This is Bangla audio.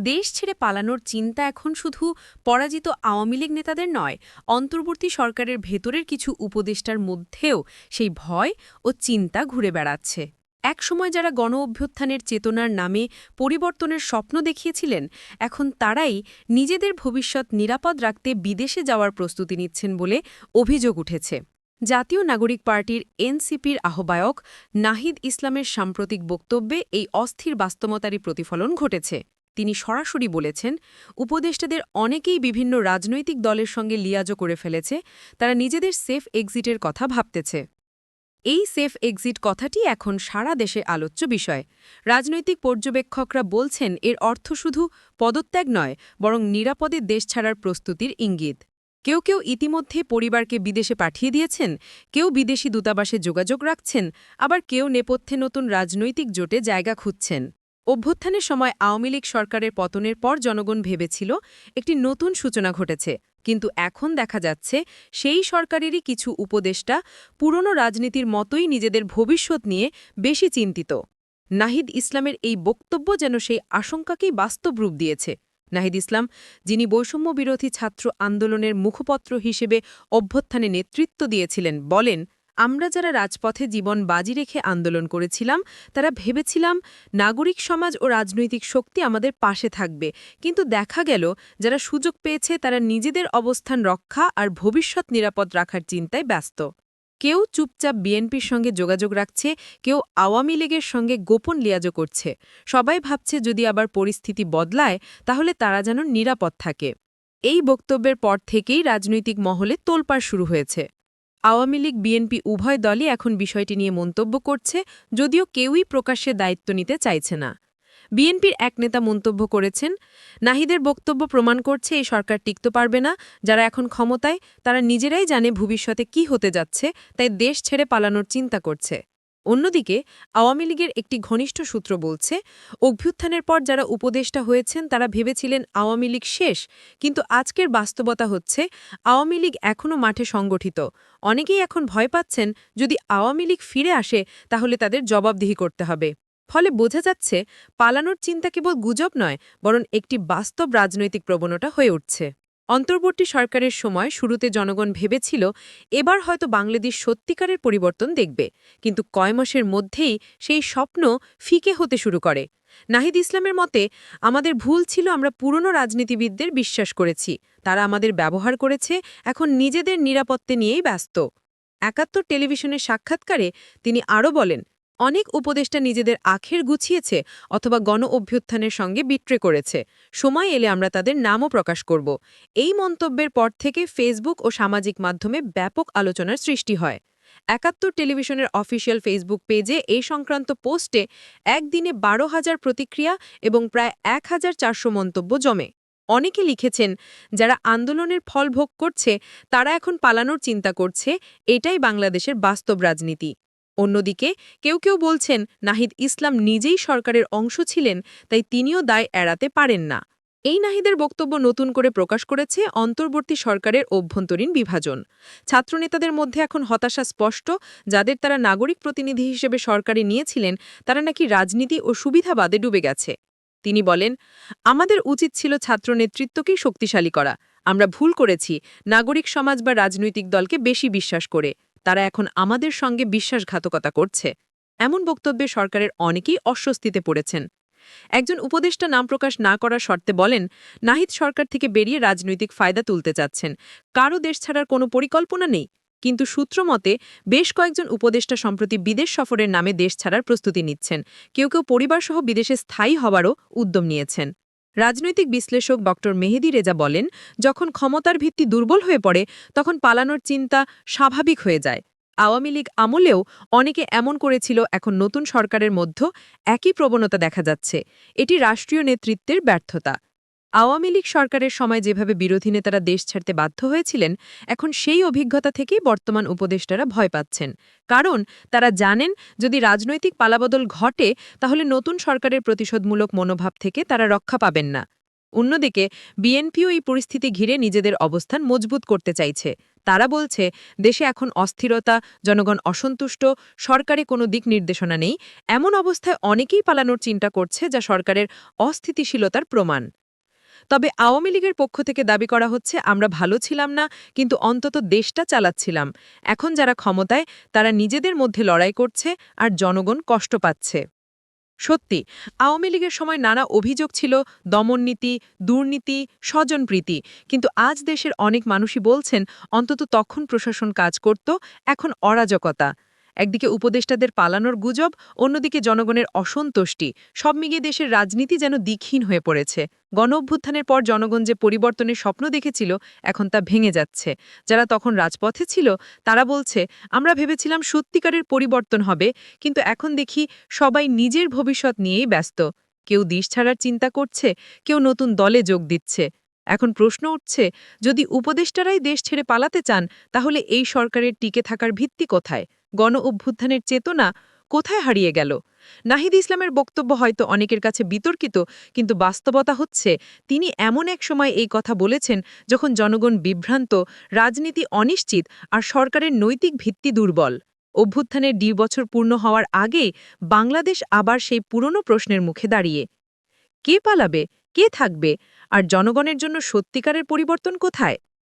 দেশ ছেড়ে পালানোর চিন্তা এখন শুধু পরাজিত আওয়ামী লীগ নেতাদের নয়, অন্তর্বর্তী সরকারের ভেতরের কিছু উপদেষ্টার মধ্যেও সেই ভয় ও চিন্তা ঘুরে বেড়াচ্ছে। একসময় যারা গণ অভ্যুত্থানের চেতনার নামে পরিবর্তনের স্বপ্ন দেখিয়েছিলেন, এখন তারাই নিজেদের ভবিষ্যৎ নিরাপদ রাখতে বিদেশে যাওয়ার প্রস্তুতি নিচ্ছেন বলে অভিযোগ উঠেছে। জাতীয় নাগরিক পার্টির এনসিপির আহ্বায়ক নাহিদ ইসলামের সাম্প্রতিক বক্তব্যে এই অস্থির বাস্তবতারই প্রতিফলন ঘটেছে। তিনি সরাসরি বলেছেন, উপদেষ্টাদের অনেকেই বিভিন্ন রাজনৈতিক দলের সঙ্গে লিয়াজো করে ফেলেছে, তারা নিজেদের সেফ এক্সিটের কথা ভাবতেছে। এই সেফ এক্সিট কথাটি এখন সারা দেশে আলোচ্য বিষয়। রাজনৈতিক পর্যবেক্ষকরা বলছেন, এর অর্থ শুধু পদত্যাগ নয়, বরং নিরাপদে দেশ ছাড়ার প্রস্তুতির ইঙ্গিত। কেউ কেউ ইতিমধ্যে পরিবারকে বিদেশে পাঠিয়ে দিয়েছেন, কেউ বিদেশি দূতাবাসে যোগাযোগ রাখছেন, আবার কেউ নেপথ্যে নতুন রাজনৈতিক জোটে জায়গা খুঁজছেন। অভ্যুত্থানের সময় আওয়ামী লীগ সরকারের পতনের পর জনগণ ভেবেছিল একটি নতুন সূচনা ঘটেছে, কিন্তু এখন দেখা যাচ্ছে সেই সরকারেরই কিছু উপদেষ্টা পুরনো রাজনীতির মতোই নিজেদের ভবিষ্যৎ নিয়ে বেশি চিন্তিত। নাহিদ ইসলামের এই বক্তব্য যেন সেই আশঙ্কাকেই বাস্তব রূপ দিয়েছে। নাহিদ ইসলাম, যিনি বৈষম্যবিরোধী ছাত্র আন্দোলনের মুখপত্র হিসেবে অভ্যুত্থানে নেতৃত্ব দিয়েছিলেন, বলেন, আমরা যারা রাজপথে জীবন বাজি রেখে আন্দোলন করেছিলাম, তারা ভেবেছিলাম নাগরিক সমাজ ও রাজনৈতিক শক্তি আমাদের পাশে থাকবে, কিন্তু দেখা গেল যারা সুযোগ পেয়েছে তারা নিজেদের অবস্থান রক্ষা আর ভবিষ্যৎ নিরাপদ রাখার চিন্তায় ব্যস্ত। কেউ চুপচাপ বিএনপির সঙ্গে যোগাযোগ রাখছে, কেউ আওয়ামী লীগের সঙ্গে গোপন লিয়াজো করছে। সবাই ভাবছে যদি আবার পরিস্থিতি বদলায় তাহলে তারা যেন নিরাপদ থাকে। এই বক্তব্যের পর থেকেই রাজনৈতিক মহলে তোলপাড় শুরু হয়েছে। আওয়ামী লীগ বিএনপি উভয় দলই এখন বিষয়টি নিয়ে মন্তব্য করছে, যদিও কেউই প্রকাশ্যে দায়িত্ব নিতে চাইছে না। বিএনপির এক নেতা মন্তব্য করেছেন, নাহিদের বক্তব্য প্রমাণ করছে এই সরকার টিকতে পারবে না, যারা এখন ক্ষমতায় তারা নিজেরাই জানে ভবিষ্যতে কি হতে যাচ্ছে, তাই দেশ ছেড়ে পালানোর চিন্তা করছে। অন্যদিকে আওয়ামী লীগের একটি ঘনিষ্ঠ সূত্র বলছে, অভ্যুত্থানের পর যারা উপদেষ্টা হয়েছেন তারা ভেবেছিলেন আওয়ামী লীগ শেষ, কিন্তু আজকের বাস্তবতা হচ্ছে আওয়ামী লীগ এখনও মাঠে সংগঠিত। অনেকেই এখন ভয় পাচ্ছেন যদি আওয়ামী লীগ ফিরে আসে তাহলে তাদের জবাবদিহি করতে হবে। ফলে বোঝা যাচ্ছে পালানোর চিন্তা কেবল গুজব নয়, বরং একটি বাস্তব রাজনৈতিক প্রবণতা হয়ে উঠছে। অন্তর্বর্তী সরকারের সময় শুরুতে জনগণ ভেবেছিল এবার হয়তো বাংলাদেশ সত্যিকারের পরিবর্তন দেখবে, কিন্তু কয় মাসের মধ্যেই সেই স্বপ্ন ফিকে হতে শুরু করে। নাহিদ ইসলামের মতে, আমাদের ভুল ছিল, আমরা পুরনো রাজনীতিবিদদের বিশ্বাস করেছি, তারা আমাদের ব্যবহার করেছে, এখন নিজেদের নিরাপত্তা নিয়েই ব্যস্ত। ৭১ টেলিভিশনের সাক্ষাৎকারে তিনি আরও বলেন, অনেক উপদেষ্টা নিজেদের আখের গুছিয়েছে অথবা গণ অভ্যুত্থানের সঙ্গে বিট্রে করেছে, সময় এলে আমরা তাদের নামও প্রকাশ করব। এই মন্তব্যের পর থেকে ফেসবুক ও সামাজিক মাধ্যমে ব্যাপক আলোচনার সৃষ্টি হয়। ৭১ টেলিভিশনের অফিসিয়াল ফেসবুক পেজে এই সংক্রান্ত পোস্টে একদিনে ১২,০০০ প্রতিক্রিয়া এবং প্রায় ১,৪০০ মন্তব্য জমে। অনেকে লিখেছেন, যারা আন্দোলনের ফল ভোগ করছে তারা এখন পালানোর চিন্তা করছে, এটাই বাংলাদেশের বাস্তব রাজনীতি। অন্যদিকে কেউ কেউ বলছেন, নাহিদ ইসলাম নিজেই সরকারের অংশ ছিলেন, তাই তিনিও দায় এড়াতে পারেন না। এই নাহিদের বক্তব্য নতুন করে প্রকাশ করেছে অন্তর্বর্তী সরকারের অভ্যন্তরীণ বিভাজন। ছাত্রনেতাদের মধ্যে এখন হতাশা স্পষ্ট, যাদের তারা নাগরিক প্রতিনিধি হিসেবে সরকারে নিয়েছিলেন তারা নাকি রাজনীতি ও সুবিধাবাদে ডুবে গেছে। তিনি বলেন, আমাদের উচিত ছিল ছাত্র নেতৃত্বকেই শক্তিশালী করা। আমরা ভুল করেছি নাগরিক সমাজ বা রাজনৈতিক দলকে বেশি বিশ্বাস করে, তারা এখন আমাদের সঙ্গে বিশ্বাসঘাতকতা করছে। এমন বক্তব্যে সরকারের অনেকেই অস্বস্তিতে পড়েছেন। একজন উপদেষ্টা নাম প্রকাশ না করার শর্তে বলেন, নাহিদ সরকার থেকে বেরিয়ে রাজনৈতিক ফায়দা তুলতে চাচ্ছেন, কারও দেশ ছাড়ার কোনো পরিকল্পনা নেই। কিন্তু সূত্র মতে বেশ কয়েকজন উপদেষ্টা সম্প্রতি বিদেশ সফরের নামে দেশ ছাড়ার প্রস্তুতি নিচ্ছেন, কেউ কেউ পরিবারসহ বিদেশে স্থায়ী হওয়ারও উদ্যম নিয়েছেন। রাজনৈতিক বিশ্লেষক ড মেহেদী রেজা বলেন, যখন ক্ষমতার ভিত্তি দুর্বল হয়ে পড়ে তখন পালানোর চিন্তা স্বাভাবিক হয়ে যায়। আওয়ামী লীগ আমলেও অনেকে এমন করেছিল, এখন নতুন সরকারের মধ্যে একই প্রবণতা দেখা যাচ্ছে। এটি রাষ্ট্রীয় নেতৃত্বের ব্যর্থতা। আওয়ামী লীগ সরকারের সময় যেভাবে বিরোধী নেতারা দেশ ছাড়তে বাধ্য হয়েছিলেন, এখন সেই অভিজ্ঞতা থেকেই বর্তমান উপদেষ্টারা ভয় পাচ্ছেন। কারণ তারা জানেন যদি রাজনৈতিক পালাবদল ঘটে তাহলে নতুন সরকারের প্রতিশোধমূলক মনোভাব থেকে তারা রক্ষা পাবেন না। অন্যদিকে বিএনপিও এই পরিস্থিতি ঘিরে নিজেদের অবস্থান মজবুত করতে চাইছে। তারা বলছে দেশে এখন অস্থিরতা, জনগণ অসন্তুষ্ট, সরকারে কোনো দিক নির্দেশনা নেই। এমন অবস্থায় অনেকেই পালানোর চিন্তা করছে, যা সরকারের অস্থিতিশীলতার প্রমাণ। তবে আওয়ামী লীগের পক্ষ থেকে দাবি করা হচ্ছে, আমরা ভালো ছিলাম না, কিন্তু অন্তত দেশটা চালাচ্ছিলাম। এখন যারা ক্ষমতায়, তারা নিজেদের মধ্যে লড়াই করছে আর জনগণ কষ্ট পাচ্ছে। সত্যি, আওয়ামী লীগের সময় নানা অভিযোগ ছিল, দমননীতি, দুর্নীতি, স্বজনপ্রীতি। কিন্তু আজ দেশের অনেক মানুষই বলছেন, অন্তত তখন প্রশাসন কাজ করত, এখন অরাজকতা। একদিকে উপদেষ্টাদের পালানোর গুজব, অন্যদিকে জনগণের অসন্তুষ্টি, সব মিলিয়ে দেশের রাজনীতি যেন দিকহীন হয়ে পড়েছে। গণঅভ্যুত্থানের পর জনগণ যে পরিবর্তনের স্বপ্ন দেখেছিল, এখন তা ভেঙে যাচ্ছে। যারা তখন রাজপথে ছিল, তারা বলছে, আমরা ভেবেছিলাম সত্যিকারের পরিবর্তন হবে, কিন্তু এখন দেখি সবাই নিজের ভবিষ্যৎ নিয়েই ব্যস্ত। কেউ দেশ ছাড়ার চিন্তা করছে, কেউ নতুন দলে যোগ দিচ্ছে। এখন প্রশ্ন উঠছে, যদি উপদেষ্টারাই দেশ ছেড়ে পালাতে চান, তাহলে এই সরকারের টিকে থাকার ভিত্তি কোথায়? গণ-অভ্যুত্থানের চেতনা কোথায় হারিয়ে গেল? নাহিদ ইসলামের বক্তব্য হয়তো অনেকের কাছে বিতর্কিত, কিন্তু বাস্তবতা হচ্ছে তিনি এমন এক সময় এই কথা বলেছেন যখন জনগণ বিভ্রান্ত, রাজনীতি অনিশ্চিত আর সরকারের নৈতিক ভিত্তি দুর্বল। অভ্যুত্থানের ২ বছর পূর্ণ হওয়ার আগেই বাংলাদেশ আবার সেই পুরনো প্রশ্নের মুখে দাঁড়িয়ে। কে পালাবে? কে থাকবে? আর জনগণের জন্য সত্যিকারের পরিবর্তন কোথায়?